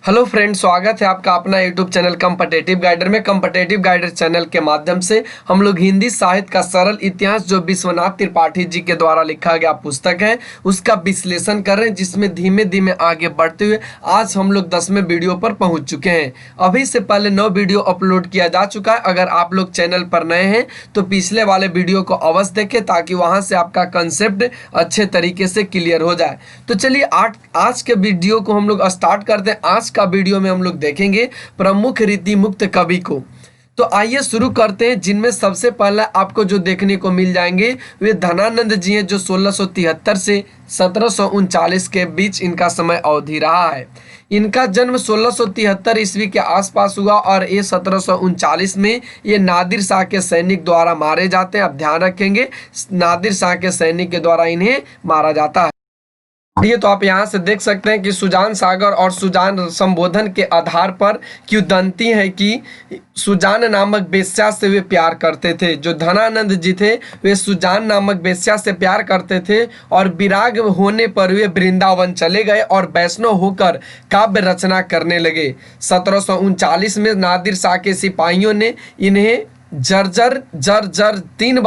Hello friends, स्वागत है आपका अपना यूट्यूब चैनल कॉम्पिटिटिव गाइडर में। कॉम्पिटिटिव गाइडर चैनल के माध्यम से हम लोग हिंदी साहित्य का सरल इतिहास जो विश्वनाथ त्रिपाठी जी के द्वारा लिखा गया पुस्तक है उसका विश्लेषण कर रहे हैं, जिसमें धीमे धीमे आगे बढ़ते हुए आज हम लोग 10वें वीडियो पर पहुंच चुके हैं। अभी से पहले 9 वीडियो अपलोड किया जा चुका है। अगर आप लोग चैनल पर नए हैं तो पिछले वाले वीडियो को अवश्य देखें ताकि वहां से आपका कंसेप्ट अच्छे तरीके से क्लियर हो जाए। तो चलिए आज के वीडियो को हम लोग स्टार्ट करते हैं। आज का वीडियो में हम लोग देखेंगे प्रमुख रीति मुक्त कवि को। तो आइए शुरू करते हैं। जिनमें सबसे पहला आपको जो देखने को मिल जाएंगे वे धनानंद जी हैं, जो 1673 से 1739 के बीच इनका समय अवधि रहा है। इनका जन्म 1673 ईस्वी के आसपास हुआ और ये 1739 में ये नादिर शाह के सैनिक द्वारा मारे जाते हैं। आप ध्यान रखेंगे, नादिर शाह के सैनिक के द्वारा इन्हें मारा जाता है। ये तो आप यहाँ से देख सकते हैं कि सुजान सागर और सुजान संबोधन के आधार पर किंवदंती है कि सुजान नामक वेश्या से वे प्यार करते थे। जो धनानंद जी थे वे सुजान नामक वेश्या से प्यार करते थे और विराग होने पर वे वृंदावन चले गए और वैष्णव होकर काव्य रचना करने लगे। 1739 में नादिर शाह के सिपाहियों ने इन्हें जर 3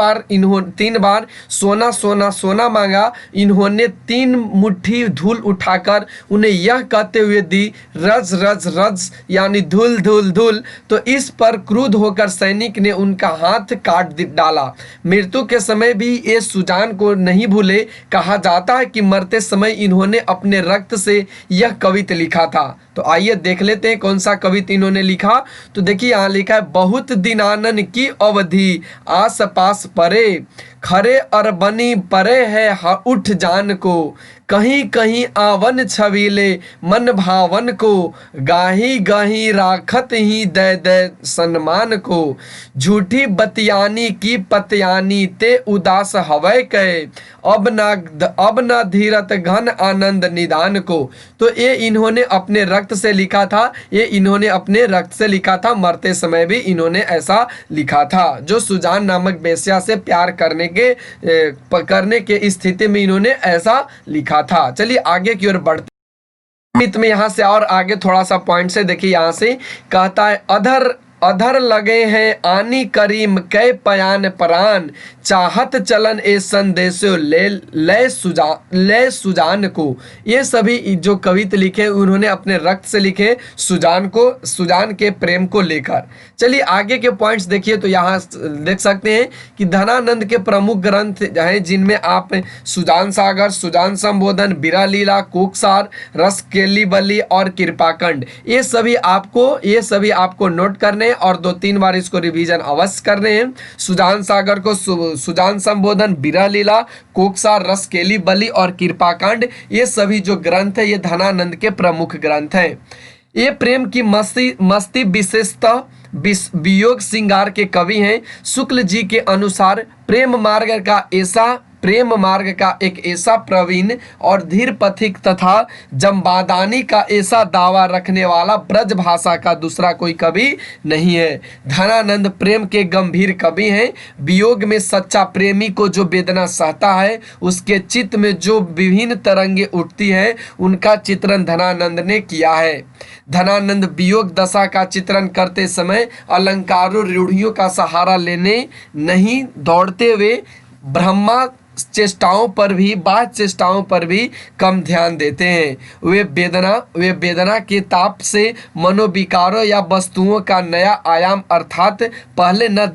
बार सोना मांगा। इन्होंने 3 मुट्ठी धूल उठाकर उन्हें यह कहते हुए दी, रज रज रज यानी धूल धूल धूल। तो इस पर क्रुद्ध होकर सैनिक ने उनका हाथ काट डाला। मृत्यु के समय भी ये सुजान को नहीं भूले। कहा जाता है कि मरते समय इन्होंने अपने रक्त से यह कविता लिखा था। तो आइए देख लेते हैं कौन सा कविता इन्होंने लिखा। तो देखिए यहाँ लिखा है, बहुत दिनानन की अवधि आस पास परे, खरे अरबनी परे है उठ जान को, कहीं कहीं आवन छबीले मन भावन को, गाही गाही राखत ही दे दे सम्मान को, झूठी बतियानी की पतियानी ते उदास हवै कहे, अब ना धीरत घन आनंद निदान को। तो ये इन्होंने अपने रक्त से लिखा था। ये इन्होंने अपने रक्त से लिखा था। मरते समय भी इन्होंने ऐसा लिखा था। जो सुजान नामक वेश्या से प्यार करने के स्थिति में इन्होंने ऐसा लिखा था। चलिए आगे की ओर बढ़ते में यहाँ से और आगे थोड़ा सा पॉइंट से देखिए। यहाँ से कहता है, अधर लगे हैं आनी करीम कै पयान परान, चाहत चलन ए संदेशो ले सुजान को। ये सभी जो कविता लिखे उन्होंने अपने रक्त से लिखे सुजान के प्रेम को लेकर। चलिए आगे के पॉइंट्स देखिए। तो यहाँ देख सकते हैं कि धनानंद के प्रमुख ग्रंथ हैं, जिनमें आप सुजान सागर, सुजान संबोधन, बिरह लीला, कोकसार, रसकेली बली और कृपाखंड, ये सभी आपको नोट करने और 2-3 बार इसको रिवीजन अवश्य करने हैं। सुजान सागर को सुजान संबोधन, बिरह लीला, कोकसार, रसकेली बली और कृपाखंड, ये सभी जो ग्रंथ है ये धनानंद के प्रमुख ग्रंथ हैं। ये प्रेम की मस्ती विशेषतः वियोग श्रृंगार के कवि हैं। शुक्ल जी के अनुसार प्रेम मार्ग का एक ऐसा प्रवीण और धीर पथिक तथा जम्बादानी का ऐसा दावा रखने वाला ब्रज भाषा का दूसरा कोई कवि नहीं है। धनानंद प्रेम के गंभीर कवि हैं। वियोग में सच्चा प्रेमी को जो वेदना सहता है, उसके चित्त में जो विभिन्न तरंगे उठती है, उनका चित्रण धनानंद ने किया है। धनानंद वियोग दशा का चित्रण करते समय अलंकारों रूढ़ियों का सहारा लेने नहीं दौड़ते हुए ब्रह्मा बाह्य चेष्टाओं पर भी कम ध्यान देते हैं। वे वेदना के ताप से मनोविकारों या वस्तुओं का नया आयाम अर्थात पहले न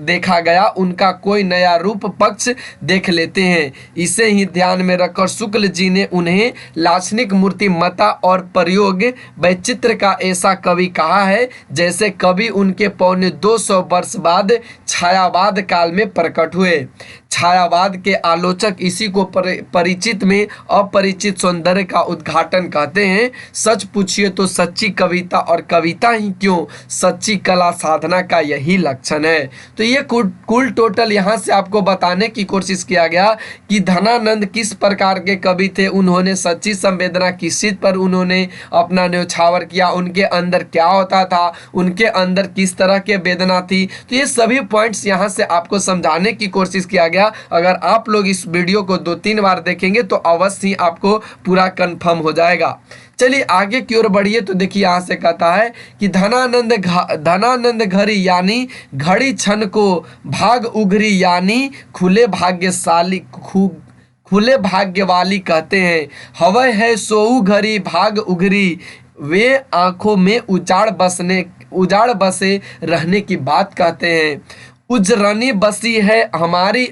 देखा गया उनका कोई नया रूप पक्ष देख लेते हैं। इसे ही ध्यान में रखकर शुक्ल जी ने उन्हें लाक्षणिक मूर्तिमत्ता और प्रयोग वैचित्र का ऐसा कवि कहा है जैसे कवि उनके 250 वर्ष बाद छायावाद काल में प्रकट हुए। छायावाद के आलोचक इसी को परिचित में अपरिचित सौंदर्य का उद्घाटन कहते हैं। सच पूछिए तो सच्ची कविता और कविता ही क्यों, सच्ची कला साधना का यही लक्षण है। तो ये कुल टोटल यहाँ से आपको बताने की कोशिश किया गया कि धनानंद किस प्रकार के कवि थे। उन्होंने सच्ची संवेदना किस चीज पर उन्होंने अपना न्यौछावर किया, उनके अंदर क्या होता था, उनके अंदर किस तरह के वेदना थी। तो ये सभी पॉइंट्स यहाँ से आपको समझाने की कोशिश किया गया। अगर आप लोग इस वीडियो को 2-3 बार देखेंगे तो अवश्य ही आपको पूरा कंफर्म हो जाएगा। चलिए आगे की ओर बढ़िए तो देखिए यहाँ से कहता है कि धनानंद घड़ी यानी घड़ी क्षण को भाग उघरी यानी खुले भाग्य वाली कहते हैं। हवै है सोऊ घड़ी भाग उघरी, वे आंखों में उजाड़ बसे रहने की बात कहते हैं। उजरनी बसी है हमारी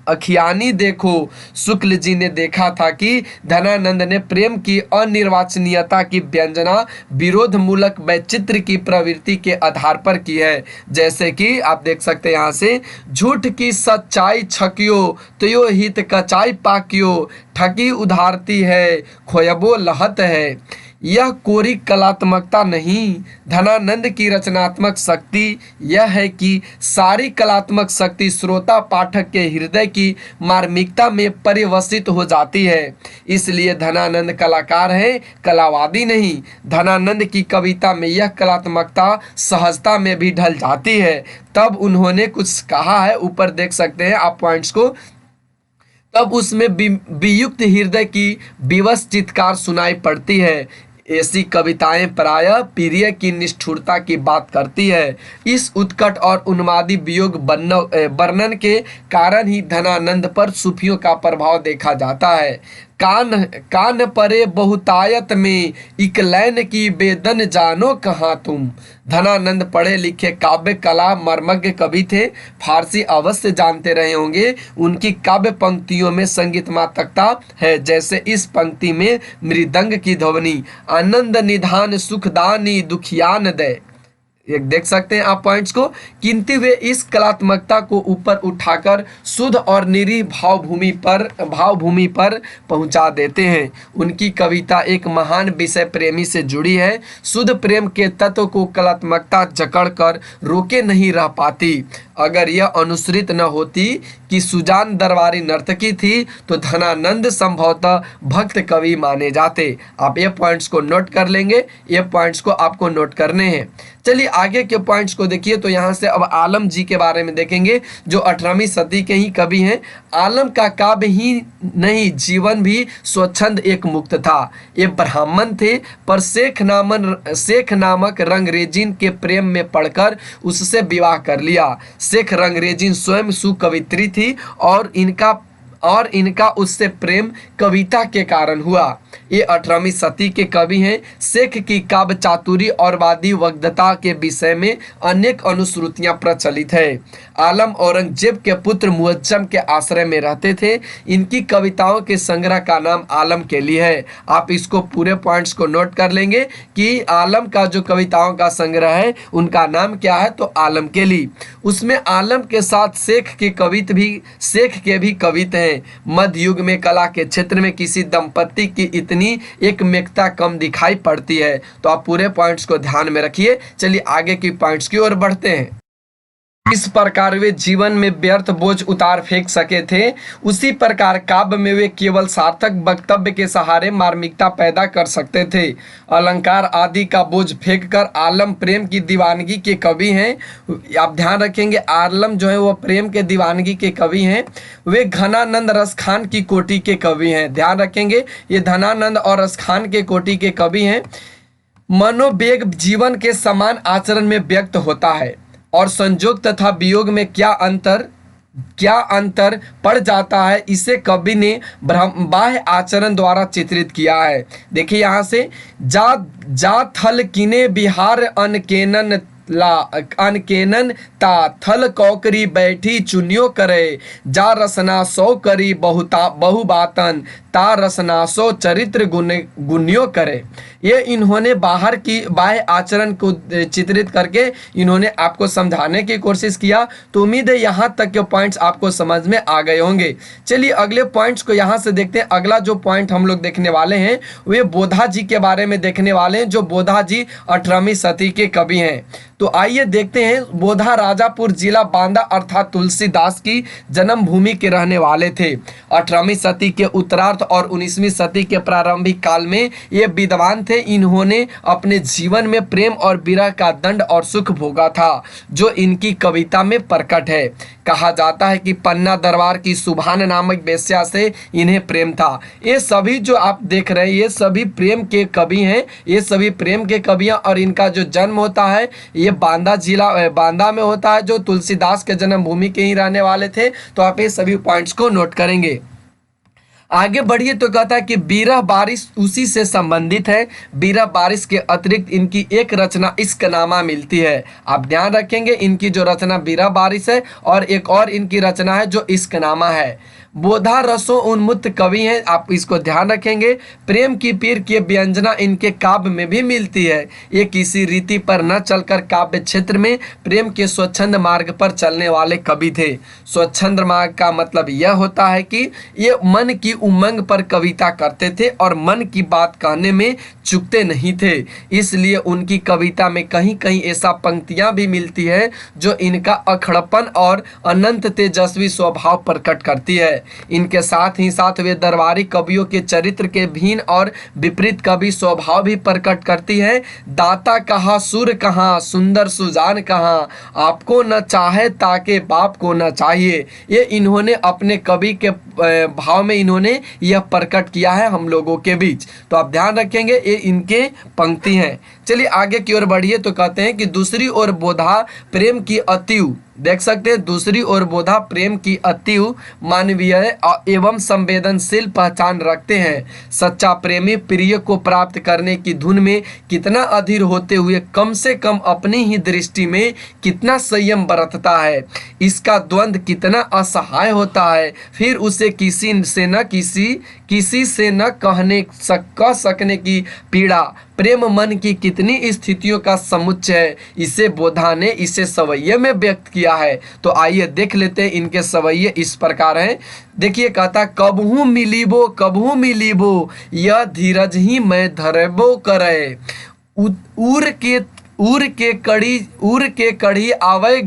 अखियानी देखो। शुक्ल जी ने देखा था कि धनानंद ने प्रेम की अनिर्वाचनीयता की व्यंजना विरोध मूलक वैचित्र की प्रवृत्ति के आधार पर की है। जैसे कि आप देख सकते हैं यहाँ से, झूठ की सच्चाई छकियो तो हित कचाई पाकियो, ठगी उधारती है खोयबो लहत है। यह कोरी कलात्मकता नहीं, धनानंद की रचनात्मक शक्ति यह है कि सारी कलात्मक शक्ति श्रोता पाठक के हृदय की मार्मिकता में परिवसित हो जाती है। इसलिए धनानंद कलाकार हैं, कलावादी नहीं। धनानंद की कविता में यह कलात्मकता सहजता में भी ढल जाती है। तब उन्होंने कुछ कहा है, ऊपर देख सकते हैं आप पॉइंट्स को। तब उसमें वियुक्त हृदय की विवश चित्कार सुनाई पड़ती है। ऐसी कविताएं प्रायः प्रिय की निष्ठुरता की बात करती है। इस उत्कट और उन्मादी वियोग वर्णन के कारण ही धनानंद पर सूफियों का प्रभाव देखा जाता है। कान परे बहुतायत में इकलैन की बेदन जानो कहाँ तुम। धनानंद पढ़े लिखे काव्य कला मर्मज्ञ कवि थे, फारसी अवश्य जानते रहे होंगे। उनकी काव्य पंक्तियों में संगीतमात्मकता है। जैसे इस पंक्ति में मृदंग की ध्वनि, आनंद निधान सुखदानी दुखियान दे, एक देख सकते हैं आप पॉइंट्स को। किंतु वे इस कलात्मकता को ऊपर उठाकर शुद्ध और निरीह भावभूमि पर पहुंचा देते हैं। उनकी कविता एक महान विषय प्रेमी से जुड़ी है। शुद्ध प्रेम के तत्व को कलात्मकता जकड़कर रोके नहीं रह पाती। अगर यह अनुसृत न होती कि सुजान दरबारी नर्तकी थी तो धनानंद संभवतः भक्त कवि माने जाते। आप ये पॉइंट्स को नोट कर लेंगे, ये पॉइंट्स को आपको नोट करने हैं। चलिए आगे के पॉइंट्स को देखिए तो यहाँ से अब आलम जी के बारे में देखेंगे, जो 18वीं सदी के ही कवि हैं। आलम का काव्य ही नहीं, जीवन भी स्वच्छंद एक मुक्त था। ये ब्राह्मण थे, पर शेख नामक रंगरेजिन के प्रेम में पड़कर उससे विवाह कर लिया। शेख रंगरेजिन स्वयं सुकवित्री थी और इनका उससे प्रेम कविता के कारण हुआ। ये 18वीं सदी के कवि हैं। शेख की काव्य चातुरी और वादी वक्तृता के विषय में अनेक अनुश्रुतियां प्रचलित है। आलम औरंगजेब के पुत्र मुअज्जम के आश्रय में रहते थे। इनकी कविताओं के संग्रह का नाम आलम केली है। आप इसको पूरे पॉइंट्स को नोट कर लेंगे कि आलम का जो कविताओं का संग्रह है उनका नाम क्या है, तो आलम केली। उसमें आलम के साथ शेख के भी कवित हैं। मध्य युग में कला के क्षेत्र में किसी दंपति की इतनी एकमेकता कम दिखाई पड़ती है। तो आप पूरे पॉइंट्स को ध्यान में रखिए। चलिए आगे की पॉइंट्स की ओर बढ़ते हैं। इस प्रकार वे जीवन में व्यर्थ बोझ उतार फेंक सके थे, उसी प्रकार काव्य में वे केवल सार्थक वक्तव्य के सहारे मार्मिकता पैदा कर सकते थे। अलंकार आदि का बोझ फेंककर आलम प्रेम की दीवानगी के कवि हैं। आप ध्यान रखेंगे, आलम जो है वो प्रेम के दीवानगी के कवि हैं। वे घनानंद रसखान की कोटि के कवि हैं। ध्यान रखेंगे, ये धनानंद और रसखान के कोटि के कवि हैं। मनोवेग जीवन के समान आचरण में व्यक्त होता है और संजोग तथा वियोग में क्या अंतर पड़ जाता है, इसे कवि ने बाह्य आचरण द्वारा चित्रित किया है। देखिए यहाँ से, जा थल किने बिहार अनकेनन ता थल कौकरी बैठी चुनियो करे, जा रसना सौ करी बहु बातन ता रसना सौ चरित्र गुनियो करे। ये इन्होंने बाह्य आचरण को चित्रित करके इन्होंने आपको समझाने की कोशिश किया। तो उम्मीद है यहाँ तक के पॉइंट्स आपको समझ में आ गए होंगे। चलिए अगले पॉइंट्स को यहाँ से देखते हैं। अगला जो पॉइंट हम लोग देखने वाले हैं वे बोधा जी के बारे में देखने वाले हैं, जो बोधा जी 18वीं सदी के कवि हैं। तो आइए देखते हैं। बोधा राजापुर जिला बांदा अर्थात तुलसीदास की जन्मभूमि के रहने वाले थे। 18वीं सदी के उत्तरार्ध और 19वीं सदी के प्रारंभिक काल में ये विद्वान थे। थे इन्होंने अपने जीवन में प्रेम और विरह का दंड और सुख भोगा था, जो इनकी कविता में प्रकट है। कहा जाता है कि पन्ना दरबार की सुभान नामक वेश्या से इन्हें प्रेम था। ये सभी जो आप देख रहे हैं ये सभी प्रेम के कवि हैं, ये सभी प्रेम के कवि हैं। और इनका जो जन्म होता है ये बांदा जिला बांदा में होता है, जो तुलसीदास के जन्मभूमि के ही रहने वाले थे। तो आप ये सभी पॉइंट्स को नोट करेंगे। आगे बढ़िए तो कहता है कि बिरह बारिश उसी से संबंधित है। बिरह बारिश के अतिरिक्त इनकी एक रचना इश्कनामा मिलती है। आप ध्यान रखेंगे इनकी जो रचना बिरह बारिश है और एक और इनकी रचना है जो इश्कनामा है। बोधा रसों उन्मुक्त कवि हैं, आप इसको ध्यान रखेंगे। प्रेम की पीर की व्यंजना इनके काव्य में भी मिलती है। ये किसी रीति पर न चलकर काव्य क्षेत्र में प्रेम के स्वच्छंद मार्ग पर चलने वाले कवि थे। स्वच्छंद मार्ग का मतलब यह होता है कि ये मन की उमंग पर कविता करते थे और मन की बात कहने में चूकते नहीं थे। इसलिए उनकी कविता में कहीं कहीं ऐसा पंक्तियां भी मिलती है जो इनका अखड़पन और अनंत तेजस्वी स्वभाव प्रकट करती है। इनके साथ ही साथ वे दरबारी कवियों के चरित्र के भिन्न और विपरीत कवि स्वभाव भी प्रकट करती है। दाता कहाँ सुर कहाँ सुंदर सुजान कहाँ, आपको न चाहे ताके बाप को न चाहिए। ये इन्होंने अपने कवि के भाव में इन्होंने यह प्रकट किया है हम लोगों के बीच। तो आप ध्यान रखेंगे ये इनके पंक्ति हैं। चलिए आगे की ओर बढ़िए तो कहते हैं कि दूसरी ओर बोधा प्रेम की अतिव, देख सकते हैं दूसरी ओर बोधा प्रेम की अतिव मानवीय एवं संवेदनशील पहचान रखते हैं। सच्चा प्रेमी प्रिय को प्राप्त करने की धुन में कितना अधीर होते हुए कम से कम अपनी ही दृष्टि में कितना संयम बरतता है। इसका द्वंद्व कितना असहाय होता है, फिर उसे किसी से न कह सकने की पीड़ा। प्रेम मन की कितनी स्थितियों का समुच्चय है, इसे बोधा ने इसे सवैये में व्यक्त किया है। तो आइए देख लेते हैं इनके सवैये इस प्रकार हैं। देखिए कहता कबहू मिलीबो यह धीरज ही मैं धरबो करे। उर के कड़ी आवे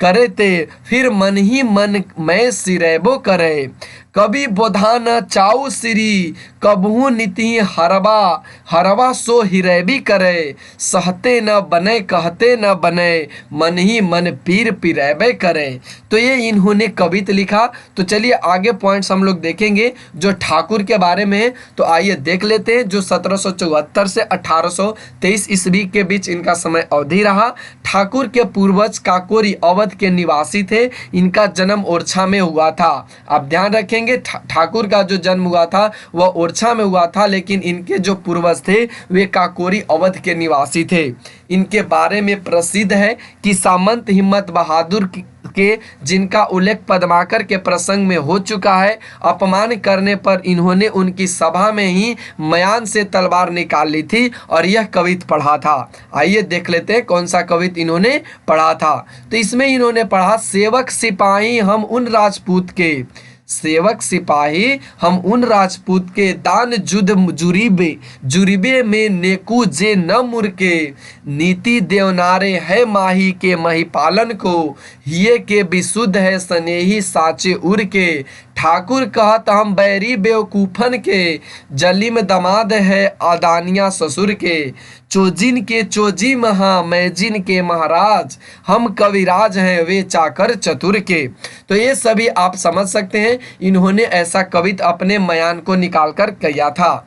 करे ते फिर मन ही मन मैं सिरेबो करे। कभी बोधा न चाऊ श्री कबहू नीति हरवा सो हिरेबी करे। सहते न बने कहते न बने मन ही मन पीर पिरेबे करे। तो ये इन्होंने कविता लिखा। तो चलिए आगे पॉइंट्स हम लोग देखेंगे जो ठाकुर के बारे में है। तो आइए देख लेते हैं। जो 1774 से 1823 ईस्वी के बीच इनका समय अवधि रहा। ठाकुर के पूर्वज काकोरी अवध के निवासी थे। इनका जन्म ओरछा में हुआ था। आप ध्यान रखेंगे ठाकुर का जो जन्म हुआ था वह ओरछा में हुआ था, लेकिन इनके जो पूर्वज थे वे काकोरी अवध के निवासी थे। इनके बारे में प्रसिद्ध है कि सामंत हिम्मत बहादुर के जिनका उल्लेख पद्माकर के प्रसंग में हो चुका है, अपमान करने पर इन्होंने उनकी सभा में ही मयान से तलवार निकाल ली थी और यह कवित पढ़ा था। आइए देख लेते हैं कौन सा कवित इन्होंने पढ़ा था। तो इसमें इन्होंने पढ़ा सेवक सिपाही हम उन राजपूत के, सेवक सिपाही हम उन राजपूत के दान जुद जुरीबे में नेकू जे न मुरके। नीति देवनारे है माही के मही पालन को, हिये के विशुद्ध है स्नेही साचे उर के। ठाकुर कहत हम बैरी बेवकूफन के, जलिम दमाद है आदानिया ससुर के। चोजिन के चोजी महा मैजिन के महाराज, हम कविराज हैं वे चाकर चतुर के। तो ये सभी आप समझ सकते हैं इन्होंने ऐसा कवित अपने मयान को निकालकर किया था।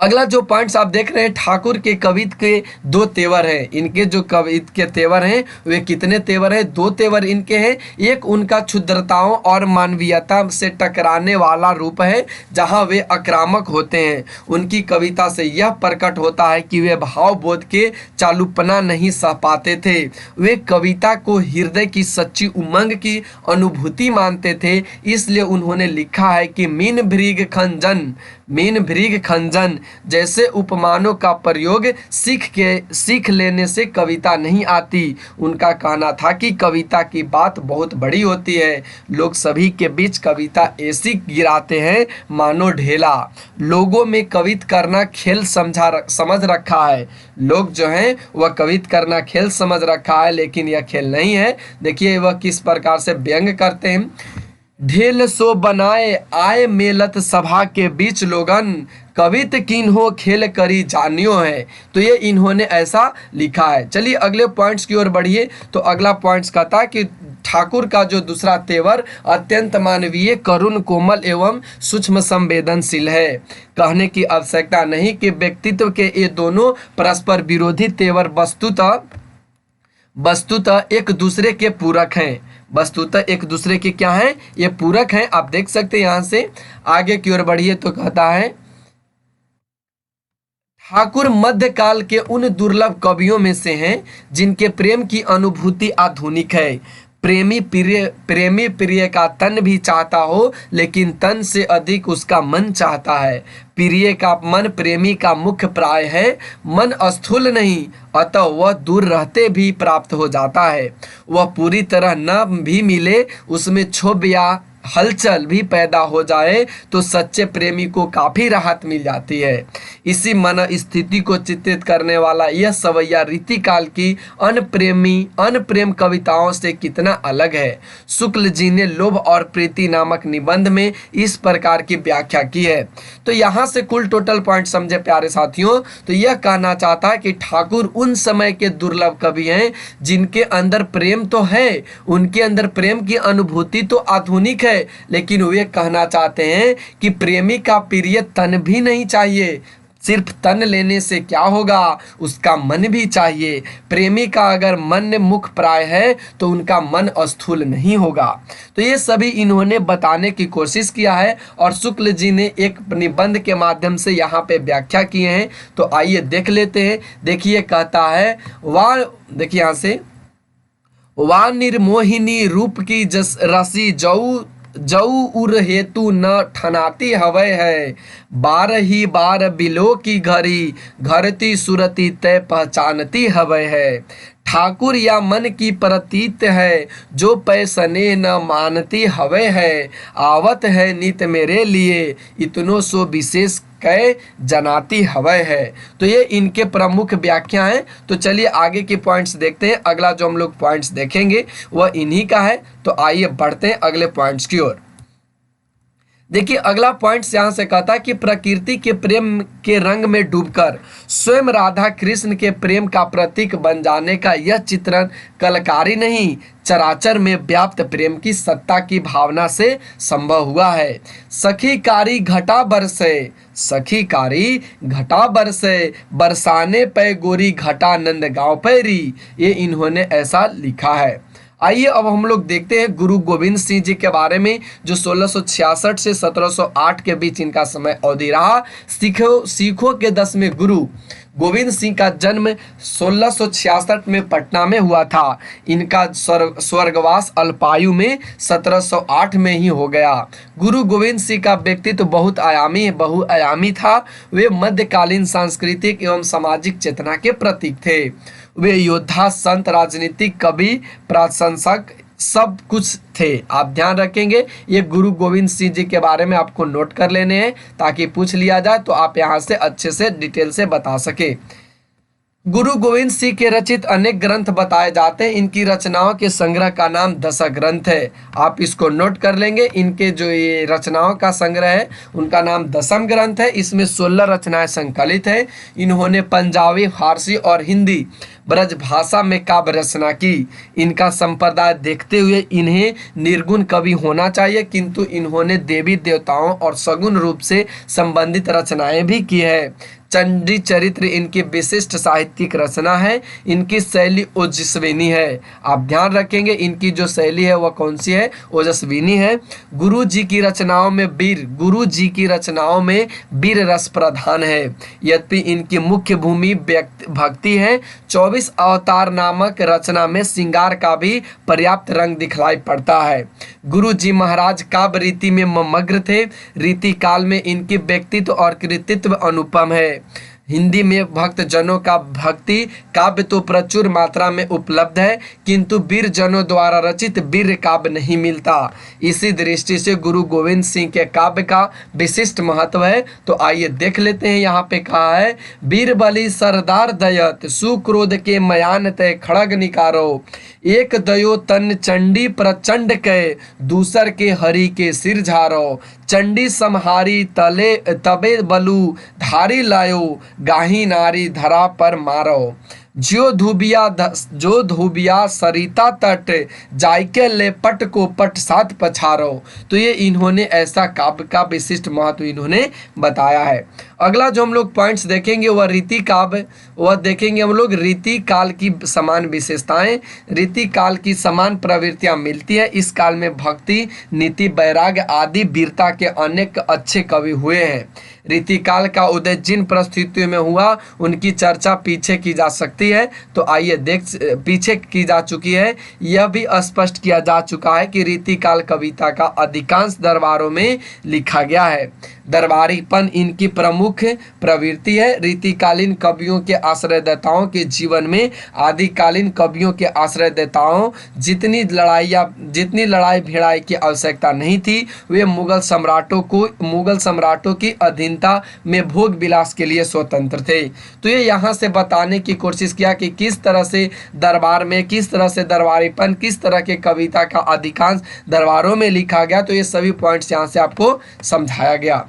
अगला जो पॉइंट्स आप देख रहे हैं ठाकुर के कवित के दो तेवर हैं। इनके जो कवित के तेवर हैं वे कितने तेवर हैं? दो तेवर इनके हैं। एक उनका क्षुद्रताओं और मानवीयता से टकराने वाला रूप है जहां वे आक्रामक होते हैं। उनकी कविता से यह प्रकट होता है कि वे भावबोध के चालुपना नहीं सह पाते थे। वे कविता को हृदय की सच्ची उमंग की अनुभूति मानते थे। इसलिए उन्होंने लिखा है कि मीन भृग खंजन जैसे उपमानों का प्रयोग सीख लेने से कविता नहीं आती। उनका कहना था कि कविता की बात बहुत बड़ी होती है। लोग सभी के बीच कविता ऐसी गिराते हैं मानो ढेला। लोगों में कवित करना खेल समझ रखा है। लोग जो हैं वह कवित करना खेल समझ रखा है, लेकिन यह खेल नहीं है। देखिए वह किस प्रकार से व्यंग करते हैं। ढेल सो बनाए आए मेलत सभा के बीच लोगन, कवित किन्हो खेल करी जानियो है। तो ये इन्होंने ऐसा लिखा है। चलिए अगले पॉइंट्स की ओर बढ़िए। तो अगला पॉइंट्स कहता है कि ठाकुर का जो दूसरा तेवर अत्यंत मानवीय, करुण, कोमल एवं सूक्ष्म संवेदनशील है। कहने की आवश्यकता नहीं कि व्यक्तित्व के ये दोनों परस्पर विरोधी तेवर वस्तुतः एक दूसरे के पूरक हैं। वस्तुतः एक दूसरे के क्या हैं? ये पूरक हैं। आप देख सकते हैं। यहां से आगे की ओर बढ़िए तो कहता है ठाकुर मध्यकाल के उन दुर्लभ कवियों में से हैं जिनके प्रेम की अनुभूति आधुनिक है। प्रेमी प्रिय का तन भी चाहता हो, लेकिन तन से अधिक उसका मन चाहता है। प्रिय का मन प्रेमी का मुख्य प्राय है। मन स्थूल नहीं, अतः वह दूर रहते भी प्राप्त हो जाता है। वह पूरी तरह न भी मिले, उसमें क्षोभ या हलचल भी पैदा हो जाए तो सच्चे प्रेमी को काफी राहत मिल जाती है। इसी मन स्थिति को चित्रित करने वाला यह सवैया रीतिकाल की अनप्रेम कविताओं से कितना अलग है। शुक्ल जी ने लोभ और प्रीति नामक निबंध में इस प्रकार की व्याख्या की है। तो यहाँ से कुल टोटल पॉइंट समझे प्यारे साथियों। तो यह कहना चाहता है कि ठाकुर उन समय के दुर्लभ कवि हैं जिनके अंदर प्रेम तो है, उनके अंदर प्रेम की अनुभूति तो आधुनिक है, लेकिन वे कहना चाहते हैं कि प्रेमी का प्रिय तन भी नहीं चाहिए। सिर्फ तन लेने से क्या होगा, उसका मन भी चाहिए। प्रेमी का अगर मन मुख प्राय है तो उनका मन स्थूल नहीं होगा। तो ये सभी इन्होंने बताने की कोशिश किया है और शुक्ल जी ने एक निबंध के माध्यम से यहाँ पे व्याख्या किए हैं। तो आइए देख लेते हैं। देखिए कहता है देखिए यहाँ से वा निर्मोहिनी रूप की जस रसी जऊ उर हेतु न ठनाती हवै है। बार ही बार बिलो की घड़ी घरती सुरती तय पहचानती हवै है। ठाकुर या मन की प्रतीत है जो पैसने न मानती हवै है। आवत है नित मेरे लिए इतनो सो विशेष कै जनाती हवै है। तो ये इनके प्रमुख व्याख्या हैं। तो चलिए आगे के पॉइंट्स देखते हैं। अगला जो हम लोग पॉइंट्स देखेंगे वह इन्हीं का है। तो आइए बढ़ते हैं अगले पॉइंट्स की ओर। देखिए अगला पॉइंट यहाँ से कहता है कि प्रकृति के प्रेम के रंग में डूबकर स्वयं राधा कृष्ण के प्रेम का प्रतीक बन जाने का यह चित्रण कलकारी नहीं, चराचर में व्याप्त प्रेम की सत्ता की भावना से संभव हुआ है। सखी कारी घटा बरसे बरसाने पे गोरी घटा नंद गांव पैरी। ये इन्होंने ऐसा लिखा है। आइए अब हम लोग देखते हैं गुरु गोविंद सिंह जी के बारे में, जो 1666 से 1708 के बीच इनका समय अवधि रहा। सिखों के 10वें गुरु गोविंद सिंह का जन्म 1666 में पटना में हुआ था। इनका स्वर्गवास अल्पायु में 1708 में ही हो गया। गुरु गोविंद सिंह का व्यक्तित्व बहुआयामी था। वे मध्यकालीन सांस्कृतिक एवं सामाजिक चेतना के प्रतीक थे। वे योद्धा, संत, राजनीतिक, कवि, प्रशंसक सब कुछ थे। आप ध्यान रखेंगे, ये गुरु गोविंद सिंह जी के बारे में आपको नोट कर लेने हैं ताकि पूछ लिया जाए तो आप यहाँ से अच्छे से डिटेल से बता सके। गुरु गोविंद सिंह के रचित अनेक ग्रंथ बताए जाते हैं। इनकी रचनाओं के संग्रह का नाम दश ग्रंथ है। आप इसको नोट कर लेंगे। इनके जो ये रचनाओं का संग्रह है उनका नाम दशम ग्रंथ है। इसमें 16 रचनाएं संकलित है। इन्होंने पंजाबी, फारसी और हिंदी ब्रज भाषा में काव्य रचना की। इनका संप्रदाय देखते हुए इन्हें निर्गुण कवि होना चाहिए, किंतु इन्होंने देवी देवताओं और सगुण रूप से संबंधित रचनाएं भी की है। चंडी चरित्र इनकी विशिष्ट साहित्यिक रचना है। इनकी शैली ओजस्विनी है। आप ध्यान रखेंगे इनकी जो शैली है वह कौन सी है, ओजस्विनी है। गुरु जी की रचनाओं में वीर रस प्रधान है। यद्यपि इनकी मुख्य भूमि भक्ति है। 24 अवतार नामक रचना में श्रृंगार का भी पर्याप्त रंग दिखलाई पड़ता है। गुरु जी महाराज काव्य रीति में मग्न थे। रीति काल में इनकी व्यक्तित्व और कृतित्व अनुपम है। हिंदी में भक्त जनों का भक्ति काव्य तो प्रचुर मात्रा में उपलब्ध है, किंतु वीर जनों द्वारा रचित वीर काव्य नहीं मिलता। इसी दृष्टि से गुरु गोविंद सिंह के काव्य का विशिष्ट महत्व है। तो आइए देख लेते हैं। यहाँ पे कहा है, वीर बलि सरदार दयत सुक्रोध के मयान तय खड़ग निकारो। एक दयो तन चंडी प्रचंड के दूसर के हरि के सिर झारो। चंडी समहारी तले तबे बलु धारी लायो, गाही नारी धरा पर मारो। जो धोबिया सरिता तट, जायके ले पट को पट साथ पछारो। तो ये इन्होंने ऐसा काव्य का विशिष्ट महत्व इन्होंने बताया है। अगला जो हम लोग पॉइंट्स देखेंगे वह रीति काव्य, वह देखेंगे हम लोग रीति काल की समान विशेषताएं, रीति काल की समान प्रवृत्तियां मिलती है। इस काल में भक्ति, नीति, वैराग्य आदि वीरता के अनेक अच्छे कवि हुए हैं। रीति काल का उदय जिन परिस्थितियों में हुआ उनकी चर्चा पीछे की जा सकती है। तो आइए पीछे की जा चुकी है। यह भी स्पष्ट किया जा चुका है कि रीति काल कविता का अधिकांश दरबारों में लिखा गया है। दरबारीपन इनकी प्रमुख प्रवृत्ति है। रीतिकालीन कवियों के आश्रयदाताओं के जीवन में आदिकालीन कवियों के आश्रयदाताओं जितनी लड़ाई भिड़ाई की आवश्यकता नहीं थी। वे मुगल सम्राटों की अधीनता में भोग विलास के लिए स्वतंत्र थे। तो ये यहाँ से बताने की कोशिश किया कि किस तरह से दरबार में, किस तरह से दरबारीपन, किस तरह के कविता का अधिकांश दरबारों में लिखा गया। तो ये सभी पॉइंट्स यहाँ से आपको समझाया गया।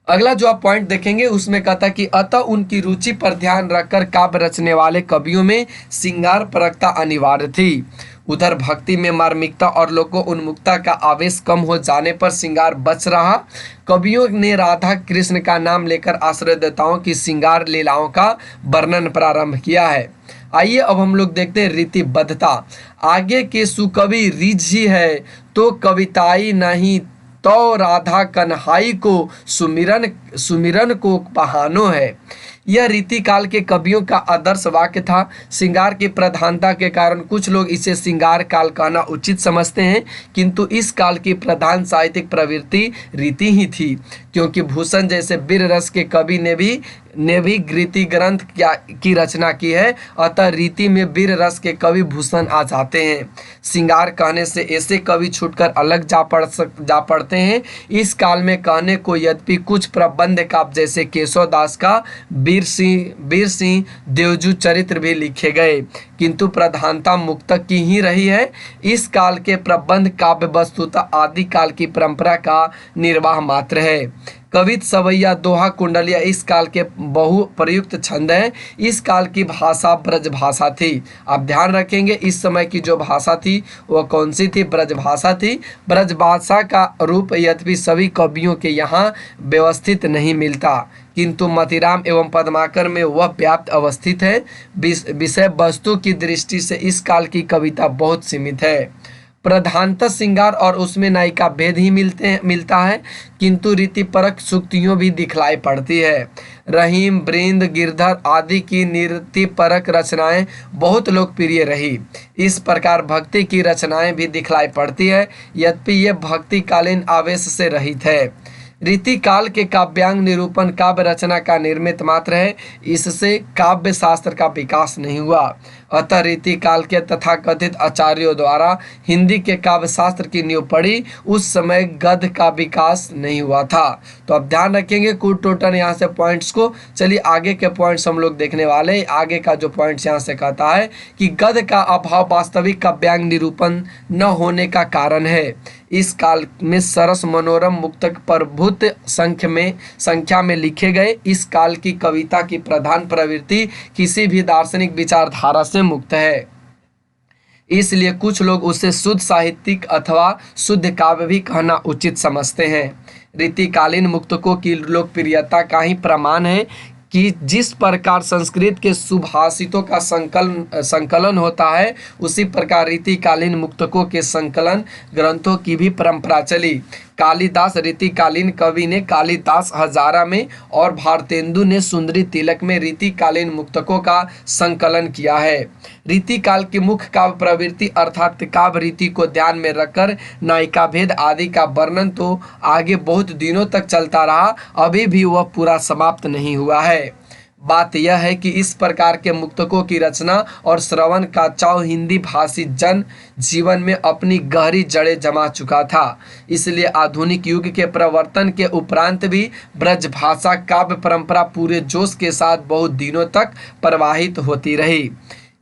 अगला जो आप पॉइंट देखेंगे उसमें कहता है कि अतः उनकी रुचि पर ध्यान रखकर काव्य रचने वाले कवियों में श्रृंगार परकता अनिवार्य थी। उधर भक्ति में मार्मिकता और लोको उन्मुखता का आवेश कम हो जाने पर श्रृंगार बच रहा। कवियों ने राधा कृष्ण का नाम लेकर आश्रयदाताओं की श्रृंगार लीलाओं का वर्णन प्रारंभ किया है। आइए अब हम लोग देखते हैं रीतिबद्धता। आगे के सुकवि रिझी है तो कविताई नहीं, तो राधा कन्हाई को सुमिरन को बहानो है। यह रीति काल के कवियों का आदर्श वाक्य था। श्रृंगार की प्रधानता के कारण कुछ लोग इसे श्रृंगार काल कहना उचित समझते हैं, किंतु इस काल की प्रधान साहित्यिक प्रवृत्ति रीति ही थी, क्योंकि भूषण जैसे वीर रस के कवि ने भी रीति ग्रंथ की रचना की है। अतः रीति में वीर रस के कवि भूषण आ जाते हैं। श्रृंगार कहने से ऐसे कवि छूटकर अलग जा पड़ते हैं। इस काल में कहने को यद्यपि कुछ प्रबंध काव्य जैसे केशव दास का वीर सिंह देवजू चरित्र भी लिखे गए, किंतु प्रधानता मुक्तक की ही रही है। इस काल के प्रबंध काव्य वस्तुतः आदि काल की परंपरा का निर्वाह मात्र है। कवित, सवैया, दोहा, कुंडलिया इस काल के बहु प्रयुक्त छंद हैं। इस काल की भाषा ब्रज भाषा थी। आप ध्यान रखेंगे इस समय की जो भाषा थी वह कौन सी थी? ब्रज भाषा थी। ब्रज भाषा का रूप यद्यपि सभी कवियों के यहाँ व्यवस्थित नहीं मिलता, किंतु मतिराम एवं पद्माकर में वह व्याप्त अवस्थित है। विषय वस्तु की दृष्टि से इस काल की कविता बहुत सीमित है। प्रधानतः श्रृंगार और उसमें नायिका भेद ही मिलता है, किंतु रीतिपरक सूक्तियों भी दिखलाई पड़ती है। रहीम, बृंद, गिरधर आदि की नीतिपरक रचनाएं बहुत लोकप्रिय रही। इस प्रकार भक्ति की रचनाएं भी दिखलाई पड़ती है, यद्यपि ये भक्तिकालीन आवेश से रहित है। रीति काल के काव्यांग निरूपण काव्य रचना का निर्मित मात्र है, इससे काव्य शास्त्र का विकास नहीं हुआ। अतः रीति काल के तथाकथित आचार्यों द्वारा हिंदी के काव्य शास्त्र की नींव पड़ी। उस समय गद्य का विकास नहीं हुआ था। तो अब ध्यान रखेंगे कुल टोटल यहाँ से पॉइंट्स को। चलिए आगे के पॉइंट्स हम लोग देखने वाले। आगे का जो पॉइंट्स यहाँ से कहता है कि गद्य का अभाव वास्तविक काव्यांग निरूपण न होने का कारण है। इस काल में सरस, मनोरम, मुक्तक प्रभुत संख्या में लिखे गए। इस काल की कविता की प्रधान प्रवृत्ति किसी भी दार्शनिक विचारधारा से मुक्त है, इसलिए कुछ लोग उसे शुद्ध साहित्यिक अथवा शुद्ध काव्य भी कहना उचित समझते हैं। रीतिकालीन मुक्तकों की लोकप्रियता का ही प्रमाण है कि जिस प्रकार संस्कृत के सुभाषितों का संकलन होता है, उसी प्रकार रीतिकालीन मुक्तकों के संकलन ग्रंथों की भी परंपरा चली। कालिदास रीतिकालीन कवि ने कालिदास हजारा में और भारतेंदु ने सुंदरी तिलक में रीतिकालीन मुक्तकों का संकलन किया है। रीतिकाल की मुख्य काव्य प्रवृत्ति अर्थात काव्य रीति को ध्यान में रखकर नायिका भेद आदि का वर्णन तो आगे बहुत दिनों तक चलता रहा, अभी भी वह पूरा समाप्त नहीं हुआ है। बात यह है कि इस प्रकार के मुक्तकों की रचना और श्रवण का चाव हिंदी भाषी जन जीवन में अपनी गहरी जड़ें जमा चुका था। इसलिए आधुनिक युग के प्रवर्तन के उपरांत भी ब्रज भाषा काव्य परंपरा पूरे जोश के साथ बहुत दिनों तक प्रवाहित होती रही।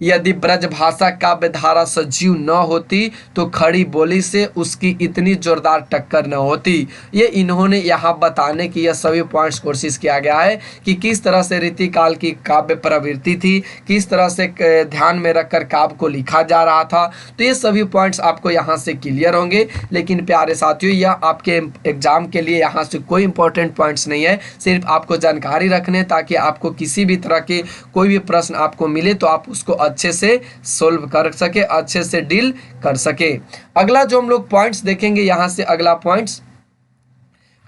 यदि ब्रजभाषा काव्य धारा सजीव न होती तो खड़ी बोली से उसकी इतनी जोरदार टक्कर न होती। ये इन्होंने यहाँ बताने की यह सभी पॉइंट्स कोशिश किया गया है कि किस तरह से रीतिकाल की काव्य प्रवृत्ति थी, किस तरह से ध्यान में रखकर काव्य को लिखा जा रहा था। तो ये सभी पॉइंट्स आपको यहाँ से क्लियर होंगे। लेकिन प्यारे साथियों, यह आपके एग्जाम के लिए यहाँ से कोई इंपॉर्टेंट पॉइंट्स नहीं है, सिर्फ आपको जानकारी रखने ताकि आपको किसी भी तरह के कोई भी प्रश्न आपको मिले तो आप उसको अच्छे से सोल्व कर सके, अच्छे से डील कर सके। अगला जो हम लोग पॉइंट्स देखेंगे, यहां से अगला पॉइंट्स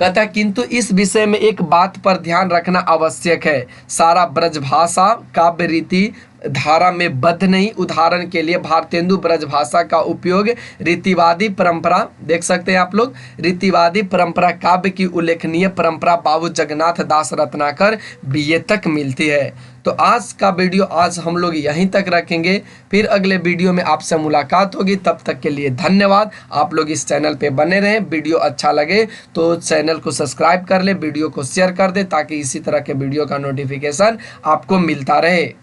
कहता है किंतु इस विषय में एक बात पर ध्यान रखना आवश्यक है, सारा ब्रजभाषा काव्य रीति धारा में बद्ध नहीं। उदाहरण के लिए भारतेंदु ब्रजभाषा का उपयोग रीतिवादी परंपरा, देख सकते हैं आप लोग, रीतिवादी परंपरा काव्य की उल्लेखनीय परंपरा बाबू जगन्नाथ दास रत्नाकर बीए तक मिलती है। तो आज का वीडियो आज हम लोग यहीं तक रखेंगे, फिर अगले वीडियो में आपसे मुलाकात होगी। तब तक के लिए धन्यवाद। आप लोग इस चैनल पे बने रहें। वीडियो अच्छा लगे तो चैनल को सब्सक्राइब कर ले, वीडियो को शेयर कर दे ताकि इसी तरह के वीडियो का नोटिफिकेशन आपको मिलता रहे।